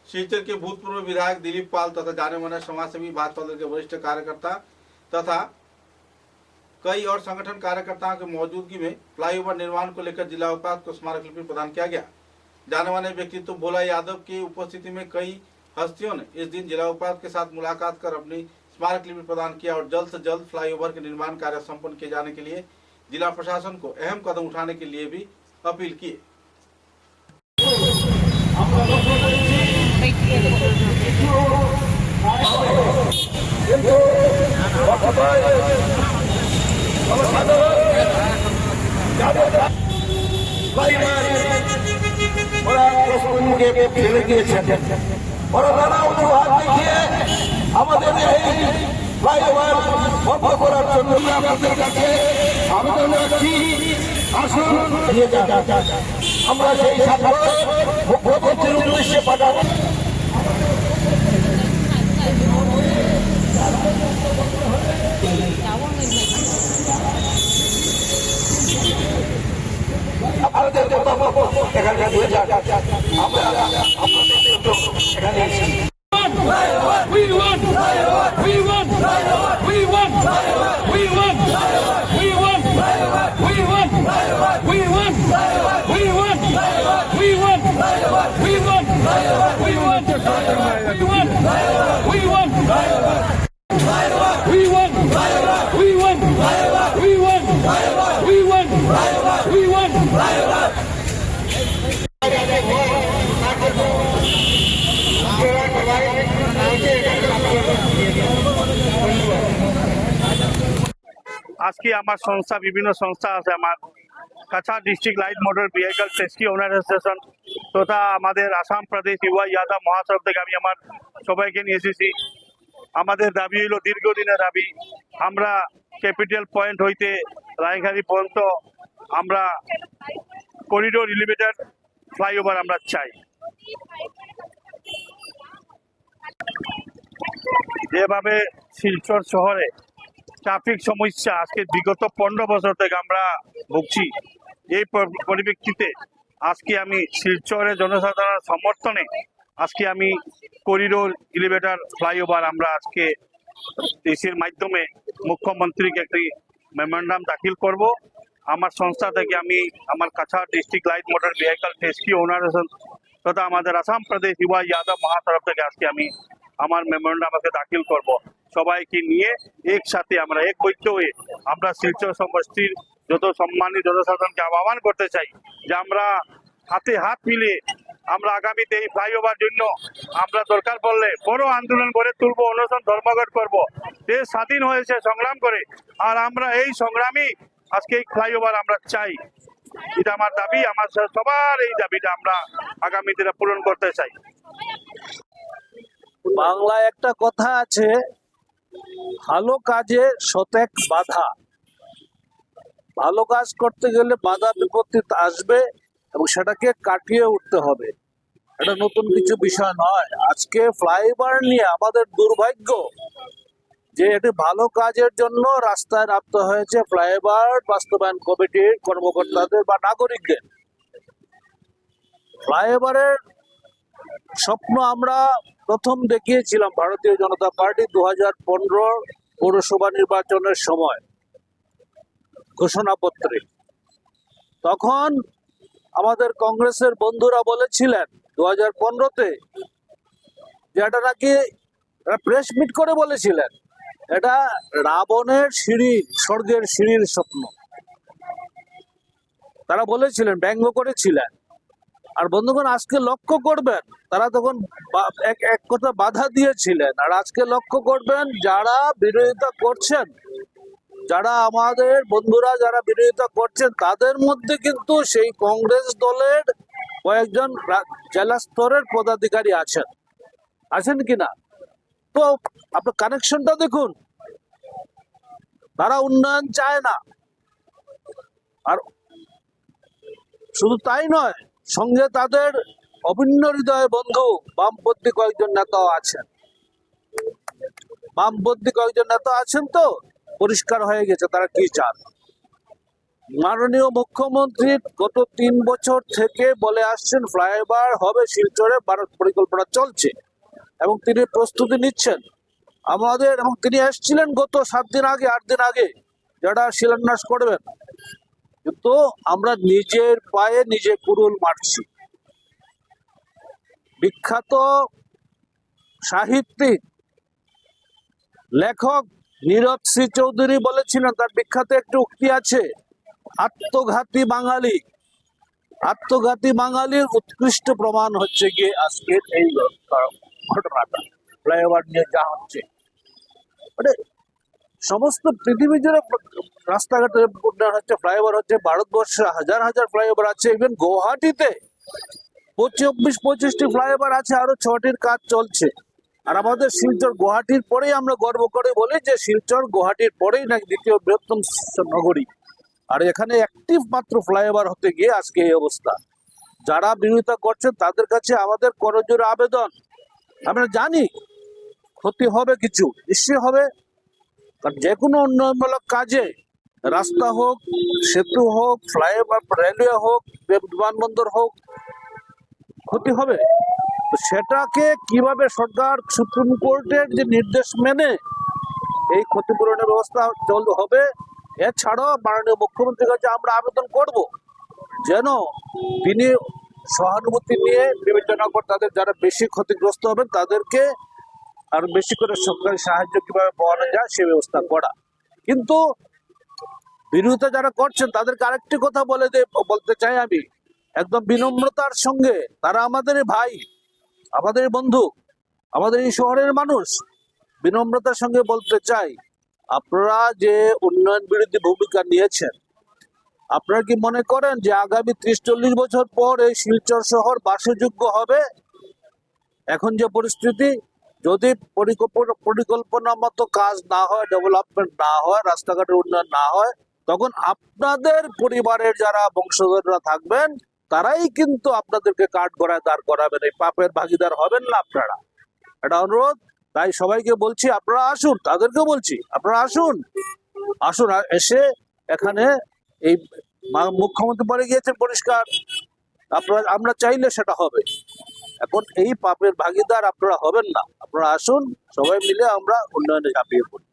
सिलचर के भूतपूर्व विधायक दिलीप पाल तथा जाने माने समाजसेवी भाजपा दल के वरिष्ठ कार्यकर्ता तथा कई और संगठन कार्यकर्ताओं की मौजूदगी में फ्लाईओवर निर्माण को लेकर जिला उपायुक्त को स्मारक लिपि प्रदान किया गया। जाने माने व्यक्तित्व भोला यादव की उपस्थिति में कई हस्तियों ने इस दिन जिला उपायुक्त के साथ मुलाकात कर अपनी स्मारक लिपि प्रदान किया और जल्द से जल्द फ्लाईओवर के निर्माण कार्य संपन्न किए जाने के लिए जिला प्रशासन को अहम कदम उठाने के लिए भी अपील की। আমরা সেই মুখ্যমন্ত্রীর উদ্দেশ্যে পাঠাবো। আপনাদের এখানে আমরা এখানে We want! We want! We want! We want! We want! We want! We want! We want! We want! We want! We want! We want! We want! We want! We want! We want! We want! We want! আজকে আমার সংস্থা বিভিন্ন সংস্থা আছে আমার Cachar district light motor vehicle rescue ওনার association তথা আমাদের আসাম প্রদেশ ইউয়া ইয়াদব মহাসড়ক থেকে আমি আমার সবাইকে নিয়ে এসেছি। আমাদের দাবি হইল দীর্ঘদিনের দাবি, আমরা ক্যাপিটাল পয়েন্ট হইতে রায়ঘাটি পর্যন্ত আমরা করিডোর এলিভেটেড ফ্লাইওভার আমরা চাই। যেভাবে শিলচর শহরে ট্রাফিক সমস্যা আজকে বিগত 15 বছর থেকে আমরা ভুগছি, এই পরিপ্রেক্ষিতে আজকে আমি শিলচরের জনসাধারণের সমর্থনে আজকে আমি করিডোর এলিভেটর ফ্লাইওভার আমরা আজকে দেশের মাধ্যমে মুখ্যমন্ত্রীকে একটি মেমোরেন্ডাম দাখিল করব। আমার সংস্থা থেকে আমি আমার Cachar district light motor vehicle rescue owner তথা আমাদের আসাম প্রদেশ ইউয়া ইয়াদব মহাসড়ক থেকে আজকে আমি আমার মেমোরেন্ডাম আমাকে দাখিল করব। সবাইকে নিয়ে একসাথে আমরা ঐক্য হয়ে আমরা শিলচর সমষ্টির যত সম্মানিত জনসাধারণকে আহ্বান করতে চাই যে আমরা হাতে হাত মিলিয়ে আমরা আগামীতে এই ফ্লাইওভার জন্য আমরা দরকার পড়লে বড় আন্দোলন করে তুলব, অনশন ধর্মঘট করব। দেশ স্বাধীন হয়েছে সংগ্রাম করে, আর আমরা এই সংগ্রামী আজকে এই ফ্লাইওভার আমরা চাই। এটা আমার দাবি, আমার সবার এই দাবিটা আমরা আগামী দিনে পূরণ করতে চাই। বাংলায় একটা কথা আছে, ভালো কাজে শতেক বাধা। ভালো কাজ করতে গেলে বাধা বিপত্তি আসবে এবং সেটাকে কাটিয়ে উঠতে হবে। এটা নতুন কিছু বিষয় নয়। আজকে ফ্লাইওভার নিয়ে আমাদের দুর্ভাগ্য যে এটি ভালো কাজের জন্য রাস্তায় নামতে হয়েছে ফ্লাইওভার বাস্তবায়ন কমিটির কর্মকর্তাদের বা নাগরিকদের। ফ্লাইওভারের স্বপ্ন আমরা প্রথম দেখিয়েছিলাম ভারতীয় জনতা পার্টি 2015 পৌরসভা নির্বাচনের সময় ঘোষণাপত্রে। তখন আমাদের কংগ্রেসের বন্ধুরা বলেছিলেন 2015-তে যে এটা নাকি প্রেস মিট করে বলেছিলেন এটা রাবণের সিঁড়ি, স্বর্গের সিঁড়ির স্বপ্ন তারা বলেছিলেন, ব্যঙ্গ করেছিলেন। আর বন্ধুগণ আজকে লক্ষ্য করবেন তারা তখন এক কথা বাধা দিয়েছিলেন, আর আজকে লক্ষ্য করবেন যারা বিরোধিতা করছেন, যারা আমাদের বন্ধুরা যারা বিরোধিতা করছেন তাদের মধ্যে কিন্তু সেই কংগ্রেস দলের কয়েকজন জেলা স্তরের পদাধিকারী আছেন কিনা। তো আপনার কানেকশনটা দেখুন, তারা উন্নয়ন চায় না। আর শুধু তাই নয়, সঙ্গে তাদের অভিন্ন হৃদয় বন্ধু বামপন্থী কয়েকজন নেতাও আছেন। বামপন্থী কয়েকজন নেতা আছেন, তো পরিষ্কার হয়ে গেছে তারা কি চান। মাননীয় মুখ্যমন্ত্রী গত 3 বছর থেকে বলে আসছেন ফ্লাইওভার হবে শিলচরে, ভারত পরিকল্পনা চলছে এবং তিনি প্রস্তুতি নিচ্ছেন আমাদের, এবং তিনি এসেছিলেন গত 7 দিন আগে 8 দিন আগে, যারা শিলান্যাস করবেন। কিন্তু আমরা নিজের পায়ে নিজে কুড়ুল মারছি। বিখ্যাত সাহিত্যিক লেখক নীরদ শ্রী চৌধুরী বলেছিলেন, তার বিখ্যাত একটি উক্তি আছে, আত্মঘাতী বাঙালির উৎকৃষ্ট প্রমাণ হচ্ছে গিয়ে আজকের এই ঘটনাটা, ফ্লাইওভার নিয়ে যা হচ্ছে। মানে সমস্ত পৃথিবী জুড়ে রাস্তাঘাটের উন্নয়ন হচ্ছে, ফ্লাইওভার হচ্ছে, ভারতবর্ষে হাজার হাজার ফ্লাইওভার আছে, ইভেন গুয়াহাটিতে 25-25টি ফ্লাইওভার আছে, আরো 6টির কাজ চলছে। আর আমাদের শিলচর গুয়াহাটির পরেই আমরা গর্ব করে বলি যে শিলচর গুয়াহাটির পরেই নাকি দ্বিতীয় বৃহত্তম নগরী। আর এখানে একটি মাত্র ফ্লাইওভার হতে গিয়ে আজকে এই অবস্থা। যারা বিরোধিতা করছেন তাদের কাছে আমাদের করজোড়ে আবেদন, আমরা জানি ক্ষতি হবে, কিছু নিশ্চয়ই হবে, কারণ যে কোনো উন্নয়নমূলক কাজে রাস্তা হোক, সেতু হোক, ফ্লাইওভার, রেলওয়ে হোক, বিমানবন্দর হোক, ক্ষতি হবে। তো সেটাকে কিভাবে সরকার সুপ্রিম কোর্টের যে নির্দেশ মেনে এই ক্ষতিপূরণের ব্যবস্থা হবে, এছাড়াও মাননীয় মুখ্যমন্ত্রীর কাছে আমরা আবেদন করব যেন তিনি সহানুভূতি নিয়ে বিবেচনা করে তাদের যারা বেশি ক্ষতিগ্রস্ত হবেন তাদেরকে আর বেশি করে সরকারি সাহায্য কিভাবে পাওয়ানো যায় সে ব্যবস্থা করা। কিন্তু বিরোধিতা যারা করছেন তাদেরকে আরেকটি কথা বলতে চাই আমি একদম বিনম্রতার সঙ্গে, তারা আমাদের ভাই, আমাদের বন্ধু, আমাদের এই শহরের মানুষ। বিনম্রতার সঙ্গে বলতে চাই, আপনারা যে উন্নয়ন বিরোধী ভূমিকা নিয়েছেন, আপনারা কি মনে করেন যে আগামী 30-40 বছর পর এই শিলচর শহর বাসযোগ্য হবে? এখন যে পরিস্থিতি, যদি পরিকল্পনা মতো কাজ না হয়, ডেভেলপমেন্ট না হয়, রাস্তাঘাটের উন্নয়ন না হয়, তখন আপনাদের পরিবারের যারা বংশধররা থাকবেন তারাই কিন্তু আপনাদেরকে কাঠগড়ায় দাঁড় করাবেন, এই পাপের ভাগিদার হবেন না আপনারা। এটা অনুরোধ। তাই সবাইকে বলছি আপনারা আসুন, তাদেরকেও বলছি আপনারা আসুন, এসে এখানে এই মুখ্যমন্ত্রী বলে গিয়েছেন পরিষ্কার, আমরা চাইলে সেটা হবে। এখন এই পাপের ভাগিদার আপনারা হবেন না, আপনারা আসুন, সবাই মিলে আমরা উন্নয়নে ঝাঁপিয়ে পড়ি।